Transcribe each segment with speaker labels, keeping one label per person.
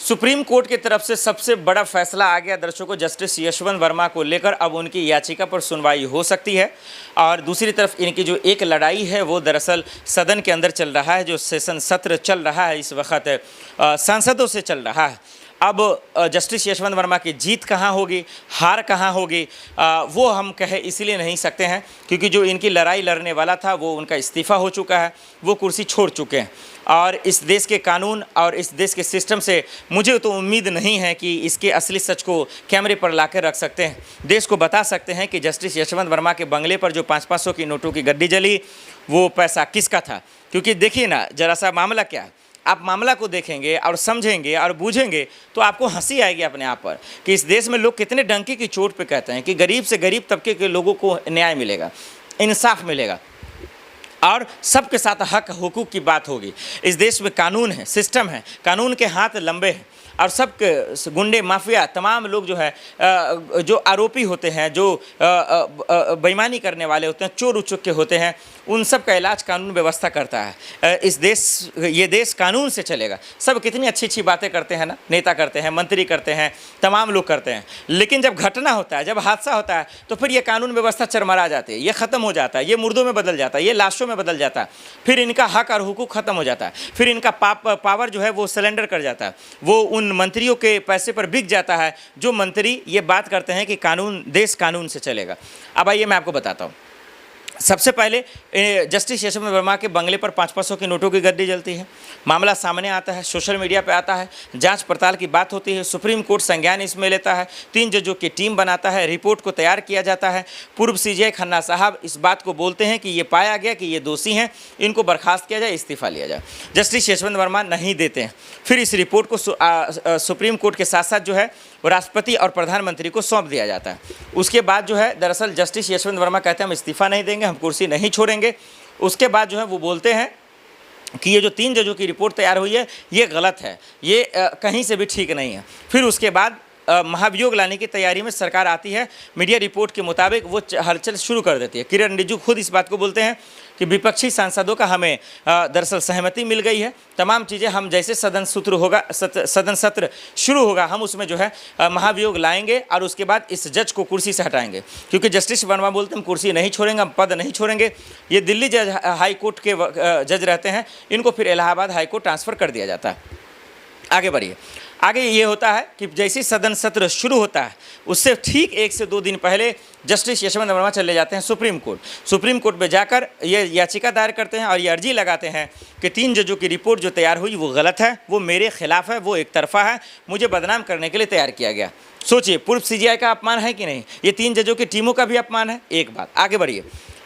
Speaker 1: Supreme court की तरफ से सबसे बड़ा फैसला आ गया दर्शकों, जस्टिस यशवंत वर्मा को लेकर अब उनकी याचिका पर सुनवाई हो सकती है। और दूसरी तरफ इनकी जो एक लड़ाई है वो दरअसल सदन के अंदर चल रहा है, जो सेशन सत्र चल रहा है इस वक्त सांसदों से चल रहा है। अब जस्टिस यशवंत वर्मा की जीत कहाँ होगी, हार कहाँ होगी, वो हम कह इसलिए नहीं सकते हैं क्योंकि जो इनकी लड़ाई लड़ने वाला था वो उनका इस्तीफ़ा हो चुका है, वो कुर्सी छोड़ चुके हैं। और इस देश के कानून और इस देश के सिस्टम से मुझे तो उम्मीद नहीं है कि इसके असली सच को कैमरे पर ला कर रख सकते हैं, देश को बता सकते हैं कि जस्टिस यशवंत वर्मा के बंगले पर जो 500-500 की नोटों की गड्डी जली वो पैसा किसका था। क्योंकि देखिए ना जरा सा मामला क्या है, आप मामला को देखेंगे और समझेंगे और बूझेंगे तो आपको हंसी आएगी अपने आप पर कि इस देश में लोग कितने डंके की चोट पे कहते हैं कि गरीब से गरीब तबके के लोगों को न्याय मिलेगा, इंसाफ मिलेगा और सबके साथ हक हुकूक की बात होगी। इस देश में कानून है, सिस्टम है, कानून के हाथ लंबे हैं और सब गुंडे माफिया तमाम लोग जो है जो आरोपी होते हैं, जो बेईमानी करने वाले होते हैं, चोर उचक्के होते हैं, उन सब का इलाज कानून व्यवस्था करता है। इस देश, ये देश कानून से चलेगा। सब कितनी अच्छी अच्छी बातें करते हैं ना, नेता करते हैं, मंत्री करते हैं, तमाम लोग करते हैं, लेकिन जब घटना होता है, जब हादसा होता है तो फिर ये कानून व्यवस्था चरमरा जाती है, ये ख़त्म हो जाता है, ये मुर्दों में बदल जाता है, ये लाशों में बदल जाता है, फिर इनका हक और हुकूक ख़त्म हो जाता है, फिर इनका पावर जो है वो सरेंडर कर जाता है, वो उन मंत्रियों के पैसे पर बिक जाता है जो मंत्री ये बात करते हैं कि कानून, देश कानून से चलेगा। अब आइए मैं आपको बताता हूँ। सबसे पहले जस्टिस यशवंत वर्मा के बंगले पर 500-500 की नोटों की गड्डी जलती है, मामला सामने आता है, सोशल मीडिया पे आता है, जांच पड़ताल की बात होती है, सुप्रीम कोर्ट संज्ञान इसमें लेता है, 3 जजों की टीम बनाता है, रिपोर्ट को तैयार किया जाता है। पूर्व सीजेआई खन्ना साहब इस बात को बोलते हैं कि ये पाया गया कि ये दोषी हैं, इनको बर्खास्त किया जाए, इस्तीफा लिया जाए। जस्टिस यशवंत वर्मा नहीं देते हैं। फिर इस रिपोर्ट को सुप्रीम कोर्ट के साथ साथ जो है राष्ट्रपति और प्रधानमंत्री को सौंप दिया जाता है। उसके बाद जो है दरअसल जस्टिस यशवंत वर्मा कहते हैं हम इस्तीफा नहीं देंगे, हम कुर्सी नहीं छोड़ेंगे। उसके बाद जो है वो बोलते हैं कि ये जो 3 जजों की रिपोर्ट तैयार हुई है ये गलत है, ये कहीं से भी ठीक नहीं है। फिर उसके बाद महाभियोग लाने की तैयारी में सरकार आती है। मीडिया रिपोर्ट के मुताबिक वो हलचल शुरू कर देती है। किरण रिजिजू खुद इस बात को बोलते हैं कि विपक्षी सांसदों का हमें दरअसल सहमति मिल गई है, तमाम चीज़ें हम जैसे सदन सत्र शुरू होगा हम उसमें जो है महाभियोग लाएंगे और उसके बाद इस जज को कुर्सी से हटाएंगे। क्योंकि जस्टिस वर्मा बोलते हैं हम कुर्सी नहीं छोड़ेंगे, हम पद नहीं छोड़ेंगे। ये दिल्ली जज हाई कोर्ट के जज रहते हैं, इनको फिर इलाहाबाद हाई कोर्ट ट्रांसफ़र कर दिया जाता है। आगे बढ़िए। आगे ये होता है कि जैसे सदन सत्र शुरू होता है उससे ठीक 1 से 2 दिन पहले जस्टिस यशवंत वर्मा चले जाते हैं सुप्रीम कोर्ट। सुप्रीम कोर्ट में जाकर ये याचिका दायर करते हैं और ये अर्जी लगाते हैं कि 3 जजों की रिपोर्ट जो तैयार हुई वो गलत है, वो मेरे खिलाफ है, वो एक तरफा है, मुझे बदनाम करने के लिए तैयार किया गया। सोचिए, पूर्व सीजेआई का अपमान है कि नहीं, ये 3 जजों की टीमों का भी अपमान है। एक बात, आगे बढ़िए।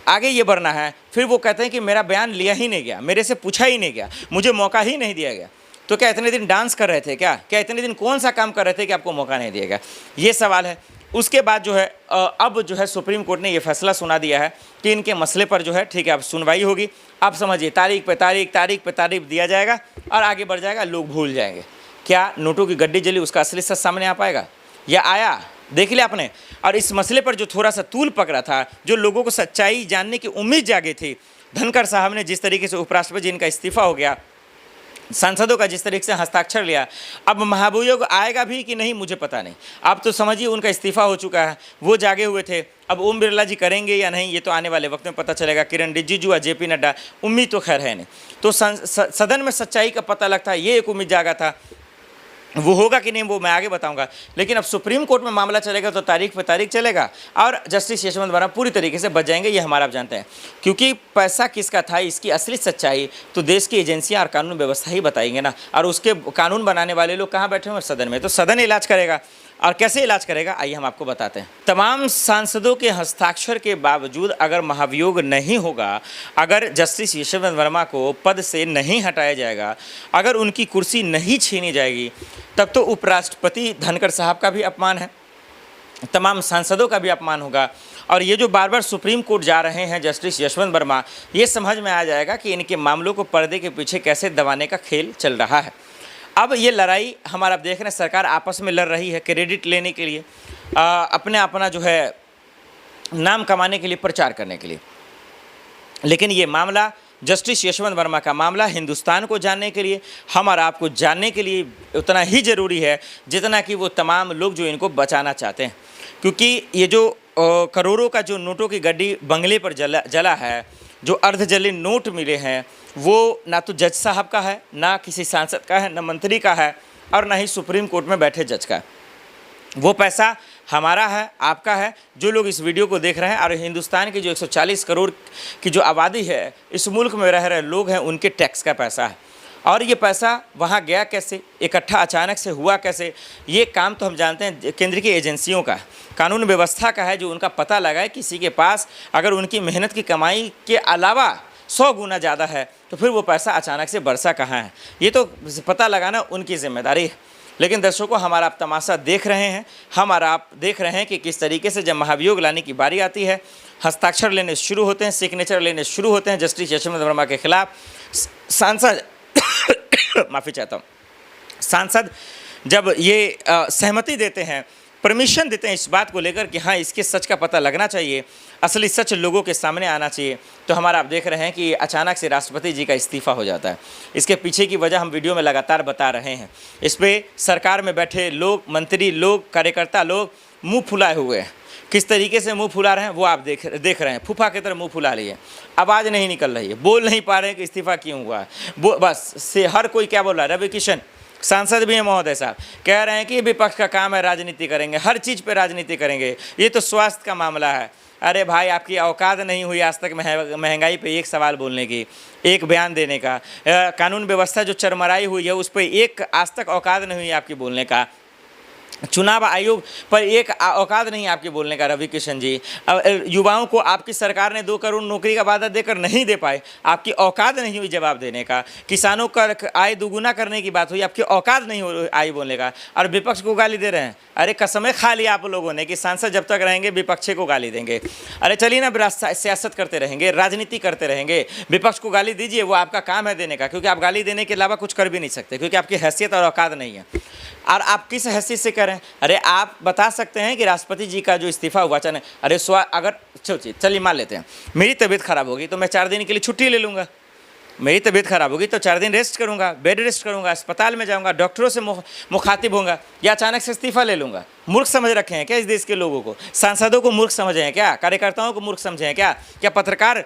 Speaker 1: आगे ये बढ़ना है, फिर वो कहते हैं कि मेरा बयान लिया ही नहीं गया, मेरे से पूछा ही नहीं गया, मुझे मौका ही नहीं दिया गया। तो क्या इतने दिन डांस कर रहे थे क्या इतने दिन कौन सा काम कर रहे थे कि आपको मौका नहीं दिया गया, ये सवाल है। उसके बाद जो है अब जो है सुप्रीम कोर्ट ने ये फैसला सुना दिया है कि इनके मसले पर जो है ठीक है अब सुनवाई होगी। आप समझिए, तारीख पे तारीख दिया जाएगा और आगे बढ़ जाएगा, लोग भूल जाएंगे। क्या नोटों की गड्डी जली उसका असली सच सामने आ पाएगा या आया, देख लिया आपने। और इस मसले पर जो थोड़ा सा तूल पकड़ा था, जो लोगों को सच्चाई जानने की उम्मीद जागी थी, धनखड़ साहब ने जिस तरीके से उपराष्ट्रपति जी इनका इस्तीफा हो गया, सांसदों का जिस तरीके से हस्ताक्षर लिया, अब महाभियोग आएगा भी कि नहीं मुझे पता नहीं। आप तो समझिए उनका इस्तीफा हो चुका है, वो जागे हुए थे। अब ओम बिरला जी करेंगे या नहीं ये तो आने वाले वक्त में पता चलेगा। किरण रिजिजू और जेपी नड्डा, उम्मीद तो खैर है नहीं। तो सदन में सच्चाई का पता लगता है, ये एक उम्मीद जागा था। वो होगा कि नहीं वो मैं आगे बताऊंगा। लेकिन अब सुप्रीम कोर्ट में मामला चलेगा तो तारीख पे तारीख चलेगा और जस्टिस यशवंत वर्मा पूरी तरीके से बच जाएंगे, ये हमारा आप जानते हैं। क्योंकि पैसा किसका था, इसकी असली सच्चाई तो देश की एजेंसियां और कानून व्यवस्था ही बताएंगे ना। और उसके कानून बनाने वाले लोग कहाँ बैठे हुए, सदन में। तो सदन इलाज करेगा। और कैसे इलाज करेगा आइए हम आपको बताते हैं। तमाम सांसदों के हस्ताक्षर के बावजूद अगर महाभियोग नहीं होगा, अगर जस्टिस यशवंत वर्मा को पद से नहीं हटाया जाएगा, अगर उनकी कुर्सी नहीं छीनी जाएगी, तब तो उपराष्ट्रपति धनखड़ साहब का भी अपमान है, तमाम सांसदों का भी अपमान होगा। और ये जो बार बार सुप्रीम कोर्ट जा रहे हैं जस्टिस यशवंत वर्मा, ये समझ में आ जाएगा कि इनके मामलों को पर्दे के पीछे कैसे दबाने का खेल चल रहा है। अब ये लड़ाई हमारा आप देख रहे हैं, सरकार आपस में लड़ रही है क्रेडिट लेने के लिए, अपना जो है नाम कमाने के लिए, प्रचार करने के लिए। लेकिन ये मामला जस्टिस यशवंत वर्मा का मामला हिंदुस्तान को जानने के लिए, हम और आपको जानने के लिए उतना ही ज़रूरी है जितना कि वो तमाम लोग जो इनको बचाना चाहते हैं। क्योंकि ये जो करोड़ों का जो नोटों की गड्डी बंगले पर जला है, जो अर्धजले नोट मिले हैं, वो ना तो जज साहब का है, ना किसी सांसद का है, ना मंत्री का है, और ना ही सुप्रीम कोर्ट में बैठे जज का। वो पैसा हमारा है, आपका है, जो लोग इस वीडियो को देख रहे हैं। और हिंदुस्तान की जो 140 करोड़ की जो आबादी है, इस मुल्क में रह रहे लोग हैं, उनके टैक्स का पैसा है। और ये पैसा वहाँ गया कैसे, इकट्ठा अचानक से हुआ कैसे, ये काम तो हम जानते हैं केंद्र की एजेंसियों का, कानून व्यवस्था का है, जो उनका पता लगाए किसी के पास अगर उनकी मेहनत की कमाई के अलावा 100 गुना ज़्यादा है तो फिर वो पैसा अचानक से बरसा कहाँ है, ये तो पता लगाना उनकी जिम्मेदारी है। लेकिन दर्शकों, हमारा आप तमाशा देख रहे हैं, हम और आप देख रहे हैं कि किस तरीके से जब महाभियोग लाने की बारी आती है, हस्ताक्षर लेने शुरू होते हैं, सिग्नेचर लेने शुरू होते हैं जस्टिस यशवंत वर्मा के खिलाफ, सांसद माफ़ी चाहता हूँ, सांसद जब ये सहमति देते हैं, परमिशन देते हैं इस बात को लेकर कि हाँ, इसके सच का पता लगना चाहिए, असली सच लोगों के सामने आना चाहिए, तो हमारा आप देख रहे हैं कि अचानक से राष्ट्रपति जी का इस्तीफ़ा हो जाता है। इसके पीछे की वजह हम वीडियो में लगातार बता रहे हैं। इस पर सरकार में बैठे लोग, मंत्री लोग, कार्यकर्ता लोग मुँह फुलाए हुए हैं। किस तरीके से मुंह फुला रहे हैं वो आप देख रहे हैं। फूफा की तरह मुंह फुला लिए, आवाज़ नहीं निकल रही है, बोल नहीं पा रहे हैं कि इस्तीफा क्यों हुआ है। बस से हर कोई क्या बोल रहा है, रवि किशन सांसद भी हैं महोदय साहब, कह रहे हैं कि विपक्ष का काम है राजनीति करेंगे, हर चीज़ पे राजनीति करेंगे, ये तो स्वास्थ्य का मामला है। अरे भाई, आपकी औकात नहीं हुई आज तक महंगाई पे एक सवाल बोलने की, एक बयान देने का। कानून व्यवस्था जो चरमराई हुई है उस पर एक आज तक औकात नहीं हुई आपकी बोलने का। चुनाव आयोग पर एक औकात नहीं आपके बोलने का रवि किशन जी। युवाओं को आपकी सरकार ने 2 करोड़ नौकरी का वादा देकर नहीं दे पाए, आपकी औकात नहीं हुई जवाब देने का। किसानों का आय दोगुना करने की बात हुई, आपकी औकात नहीं आई बोलने का, और विपक्ष को गाली दे रहे हैं। अरे कसमें खा लिया आप लोगों ने कि सांसद जब तक रहेंगे विपक्ष को गाली देंगे। अरे चलिए ना, सियासत करते रहेंगे, राजनीति करते रहेंगे, विपक्ष को गाली दीजिए, वो आपका काम है देने का, क्योंकि आप गाली देने के अलावा कुछ कर भी नहीं सकते, क्योंकि आपकी हैसियत और औकात नहीं है। और आप किस हैसियत से करें? अरे आप बता सकते हैं कि राष्ट्रपति जी का जो इस्तीफा हुआ, चले अरे अगर चलिए मान लेते हैं मेरी तबीयत खराब होगी तो मैं 4 दिन के लिए छुट्टी ले लूँगा। मेरी तबीयत खराब होगी तो 4 दिन रेस्ट करूँगा, बेड रेस्ट करूँगा, अस्पताल में जाऊँगा, डॉक्टरों से मुखातिब होऊंगा, या अचानक से इस्तीफा ले लूँगा। मूर्ख समझ रखे हैं क्या इस देश के लोगों को? सांसदों को मूर्ख समझे हैं क्या? कार्यकर्ताओं को मूर्ख समझे हैं क्या? क्या पत्रकार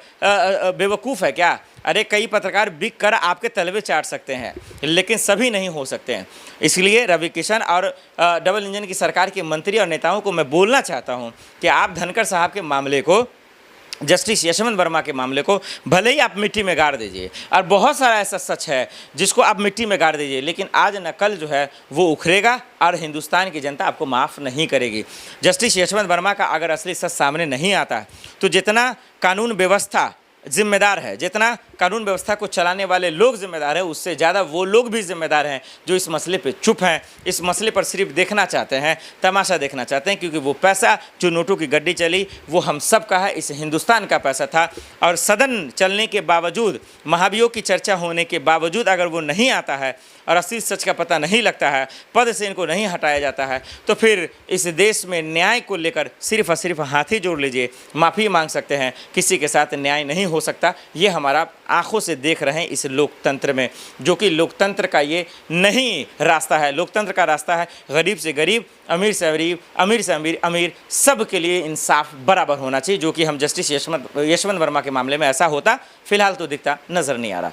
Speaker 1: बेवकूफ़ है क्या? अरे कई पत्रकार बिक कर आपके तलवे चाट सकते हैं, लेकिन सभी नहीं हो सकते हैं। इसलिए रवि किशन और डबल इंजन की सरकार के मंत्री और नेताओं को मैं बोलना चाहता हूं कि आप धनखड़ साहब के मामले को, जस्टिस यशवंत वर्मा के मामले को भले ही आप मिट्टी में गाड़ दीजिए, और बहुत सारा ऐसा सच है जिसको आप मिट्टी में गाड़ दीजिए, लेकिन आज न कल जो है वो उखड़ेगा और हिंदुस्तान की जनता आपको माफ़ नहीं करेगी। जस्टिस यशवंत वर्मा का अगर असली सच सामने नहीं आता तो जितना कानून व्यवस्था जिम्मेदार है, जितना कानून व्यवस्था को चलाने वाले लोग जिम्मेदार हैं, उससे ज़्यादा वो लोग भी जिम्मेदार हैं जो इस मसले पे चुप हैं, इस मसले पर सिर्फ देखना चाहते हैं, तमाशा देखना चाहते हैं। क्योंकि वो पैसा जो नोटों की गड्डी चली वो हम सब का है, इस हिंदुस्तान का पैसा था। और सदन चलने के बावजूद, महाभियोग की चर्चा होने के बावजूद अगर वो नहीं आता है और असली सच का पता नहीं लगता है, पद से इनको नहीं हटाया जाता है, तो फिर इस देश में न्याय को लेकर सिर्फ और सिर्फ हाथ ही जोड़ लीजिए, माफ़ी मांग सकते हैं, किसी के साथ न्याय नहीं हो सकता। ये हमारा आंखों से देख रहे हैं इस लोकतंत्र में, जो कि लोकतंत्र का ये नहीं रास्ता है। लोकतंत्र का रास्ता है गरीब से गरीब, अमीर से गरीब, अमीर से अमीर, सब के लिए इंसाफ बराबर होना चाहिए, जो कि हम जस्टिस यशवंत वर्मा के मामले में ऐसा होता फिलहाल तो दिखता नज़र नहीं आ रहा।